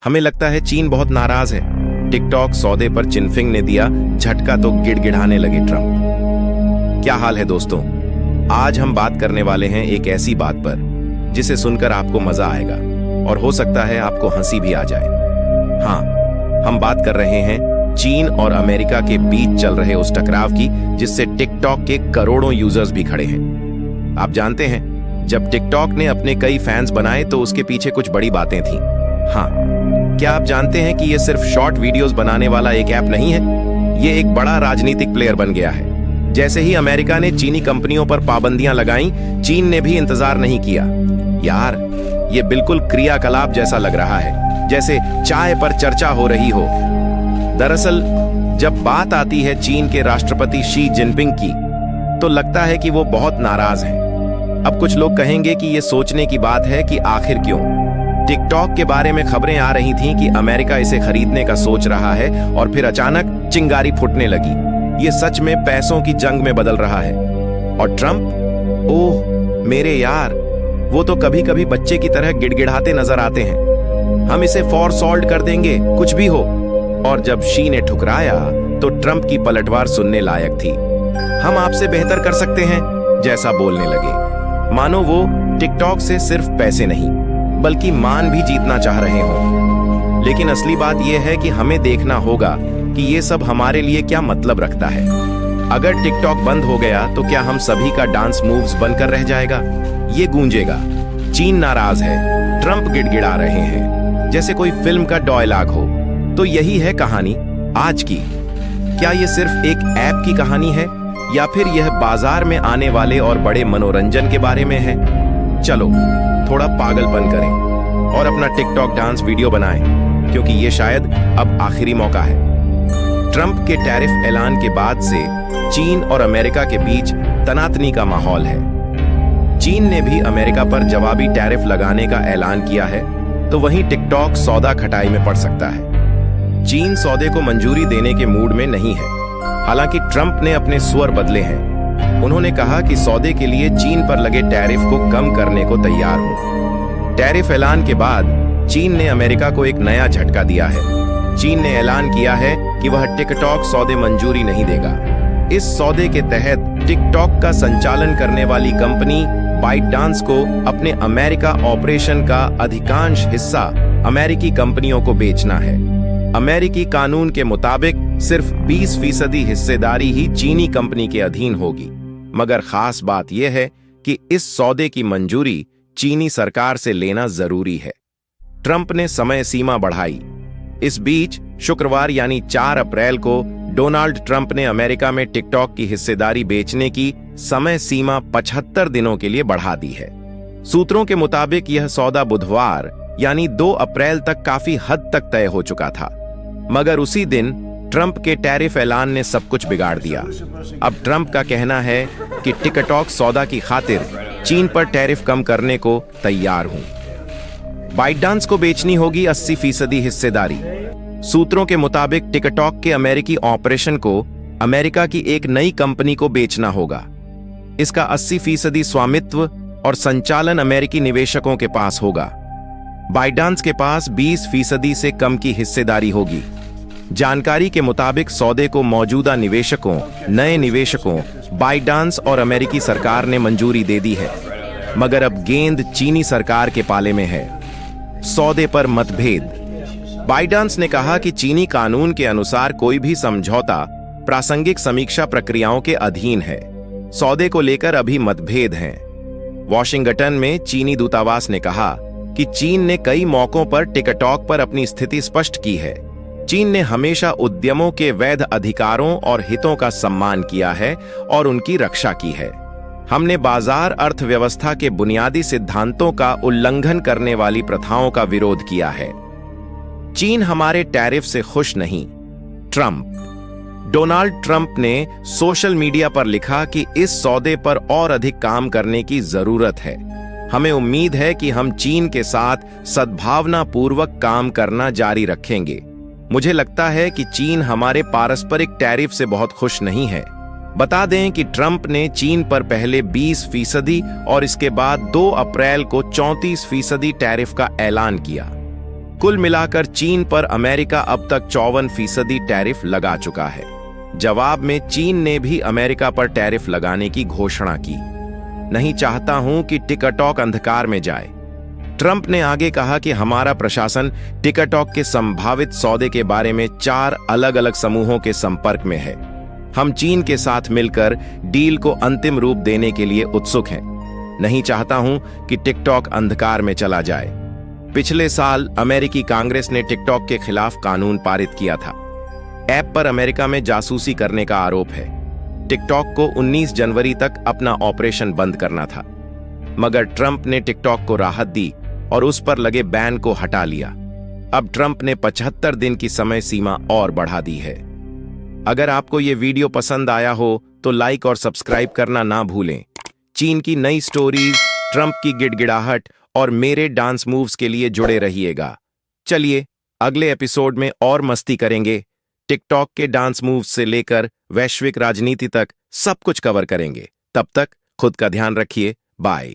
हमें लगता है चीन बहुत नाराज है। टिकटॉक सौदे पर जिनपिंग ने दिया झटका तो गिड़गिड़ाने लगे ट्रंप। क्या हाल है दोस्तों? आज हम बात करने वाले हैं एक ऐसी बात पर जिसे सुनकर आपको मजा आएगा और हो सकता है आपको हंसी भी आ जाए। हाँ, हम बात कर रहे हैं चीन और अमेरिका के बीच चल रहे उस टकराव की जिससे टिकटॉक के करोड़ों यूजर्स भी खड़े हैं। आप जानते हैं, जब टिकटॉक ने अपने कई फैंस बनाए तो उसके पीछे कुछ बड़ी बातें थीं। हाँ, क्या आप जानते हैं कि यह सिर्फ शॉर्ट वीडियोस बनाने वाला एक ऐप नहीं है, ये एक बड़ा राजनीतिक प्लेयर बन गया है। जैसे ही अमेरिका ने चीनी कंपनियों पर पाबंदियां लगाईं, चीन ने भी इंतजार नहीं किया। यार, ये बिल्कुल क्रियाकलाप जैसा लग रहा है, जैसे चाय पर चर्चा हो रही हो। दरअसल जब बात आती है चीन के राष्ट्रपति शी जिनपिंग की, तो लगता है कि वो बहुत नाराज हैं। अब कुछ लोग कहेंगे कि ये सोचने की बात है कि आखिर क्यों। टिकटॉक के बारे में खबरें आ रही थीं कि अमेरिका इसे खरीदने का सोच रहा है और फिर अचानक चिंगारी फूटने लगी। ये सच में पैसों की जंग में बदल रहा है। और ट्रंप, ओह मेरे यार, वो तो कभी कभी बच्चे की तरह गिड़गिड़ाते नजर आते हैं। हम इसे फॉर सॉल्व कर देंगे, कुछ भी हो। और जब शी ने ठुकराया तो ट्रंप की पलटवार सुनने लायक थी। हम आपसे बेहतर कर सकते हैं जैसा बोलने लगे, मानो वो टिकटॉक से सिर्फ पैसे नहीं बल्कि मान भी जीतना चाह रहे हों। लेकिन असली बात यह है कि हमें देखना होगा कि ये सब हमारे लिए क्या मतलब रखता है। अगर टिकटॉक बंद हो गया तो क्या हम सभी का डांस मूव्स बनकर रह जाएगा? ये गूंजेगा, चीन नाराज है, ट्रंप गिड़गिड़ा रहे हैं, जैसे कोई फिल्म का डायलॉग हो। तो यही है कहानी आज की। क्या ये सिर्फ एक ऐप की कहानी है या फिर यह बाजार में आने वाले और बड़े मनोरंजन के बारे में है? चलो थोड़ा पागलपन करें और अपना टिकटॉक डांस वीडियो बनाएं, क्योंकि ये शायद अब आखिरी मौका है। ट्रंप के टैरिफ ऐलान के बाद से चीन और अमेरिका के बीच तनातनी का माहौल है। चीन ने भी अमेरिका पर जवाबी टैरिफ लगाने का ऐलान किया है, तो वहीं टिकटॉक सौदा खटाई में पड़ सकता है। चीन सौदे को मंजूरी देने के मूड में नहीं है। हालांकि ट्रंप ने अपने स्वर बदले हैं। उन्होंने कहा कि सौदे के लिए चीन पर लगे टैरिफ को कम करने को तैयार हूं। टैरिफ ऐलान के बाद चीन ने अमेरिका को एक नया झटका दिया है। चीन ने ऐलान किया है कि वह टिकटॉक सौदे मंजूरी नहीं देगा। इस सौदे के तहत टिकटॉक का संचालन करने वाली कंपनी बाइटडांस को अपने अमेरिका ऑपरेशन का अधिकांश हिस्सा अमेरिकी कंपनियों को बेचना है। अमेरिकी कानून के मुताबिक सिर्फ 20% हिस्सेदारी ही चीनी कंपनी के अधीन होगी। मगर खास बात यह है कि इस सौदे की मंजूरी चीनी सरकार से लेना जरूरी है। ट्रंप ने समय सीमा बढ़ाई। इस बीच शुक्रवार यानी 4 अप्रैल को डोनाल्ड ट्रंप ने अमेरिका में टिकटॉक की हिस्सेदारी बेचने की समय सीमा 75 दिनों के लिए बढ़ा दी है। सूत्रों के मुताबिक यह सौदा बुधवार यानी 2 अप्रैल तक काफी हद तक तय हो चुका था। मगर उसी दिन ट्रंप के टैरिफ ऐलान ने सब कुछ बिगाड़ दिया। अब ट्रंप का कहना है कि टिकटॉक सौदा की खातिर चीन पर टैरिफ कम करने को तैयार हूं। बाइटडांस को बेचनी होगी 80% हिस्सेदारी। सूत्रों के मुताबिक टिकटॉक के अमेरिकी ऑपरेशन को अमेरिका की एक नई कंपनी को बेचना होगा। इसका 80% स्वामित्व और संचालन अमेरिकी निवेशकों के पास होगा। बाइटडांस के पास 20% से कम की हिस्सेदारी होगी। जानकारी के मुताबिक सौदे को मौजूदा निवेशकों, नए निवेशकों, बाइटडांस और अमेरिकी सरकार ने मंजूरी दे दी है। मगर अब गेंद चीनी सरकार के पाले में है। सौदे पर मतभेद। बाइटडांस ने कहा कि चीनी कानून के अनुसार कोई भी समझौता प्रासंगिक समीक्षा प्रक्रियाओं के अधीन है। सौदे को लेकर अभी मतभेद हैं। वॉशिंगटन में चीनी दूतावास ने कहा कि चीन ने कई मौकों पर टिकटॉक पर अपनी स्थिति स्पष्ट की है। चीन ने हमेशा उद्यमों के वैध अधिकारों और हितों का सम्मान किया है और उनकी रक्षा की है। हमने बाजार अर्थव्यवस्था के बुनियादी सिद्धांतों का उल्लंघन करने वाली प्रथाओं का विरोध किया है। चीन हमारे टैरिफ से खुश नहीं। ट्रंप। डोनाल्ड ट्रंप ने सोशल मीडिया पर लिखा कि इस सौदे पर और अधिक काम करने की जरूरत है। हमें उम्मीद है कि हम चीन के साथ सद्भावनापूर्वक काम करना जारी रखेंगे। मुझे लगता है कि चीन हमारे पारस्परिक टैरिफ से बहुत खुश नहीं है। बता दें कि ट्रंप ने चीन पर पहले 20% और इसके बाद 2 अप्रैल को 34% टैरिफ का ऐलान किया। कुल मिलाकर चीन पर अमेरिका अब तक 54% टैरिफ लगा चुका है। जवाब में चीन ने भी अमेरिका पर टैरिफ लगाने की घोषणा की। नहीं चाहता हूं कि टिकटॉक अंधकार में जाए। ट्रंप ने आगे कहा कि हमारा प्रशासन टिकटॉक के संभावित सौदे के बारे में 4 अलग-अलग समूहों के संपर्क में है। हम चीन के साथ मिलकर डील को अंतिम रूप देने के लिए उत्सुक हैं। नहीं चाहता हूं कि टिकटॉक अंधकार में चला जाए। पिछले साल अमेरिकी कांग्रेस ने टिकटॉक के खिलाफ कानून पारित किया था। ऐप पर अमेरिका में जासूसी करने का आरोप है। टिकटॉक को 19 जनवरी तक अपना ऑपरेशन बंद करना था, मगर ट्रंप ने टिकटॉक को राहत दी और उस पर लगे बैन को हटा लिया। अब ट्रंप ने 75 दिन की समय सीमा और बढ़ा दी है। अगर आपको ये वीडियो पसंद आया हो तो लाइक और सब्सक्राइब करना ना भूलें। चीन की नई स्टोरीज, ट्रंप की गिड़गिड़ाहट और मेरे डांस मूव्स के लिए जुड़े रहिएगा। चलिए अगले एपिसोड में और मस्ती करेंगे। टिकटॉक के डांस मूव्स से लेकर वैश्विक राजनीति तक सब कुछ कवर करेंगे। तब तक खुद का ध्यान रखिए। बाय।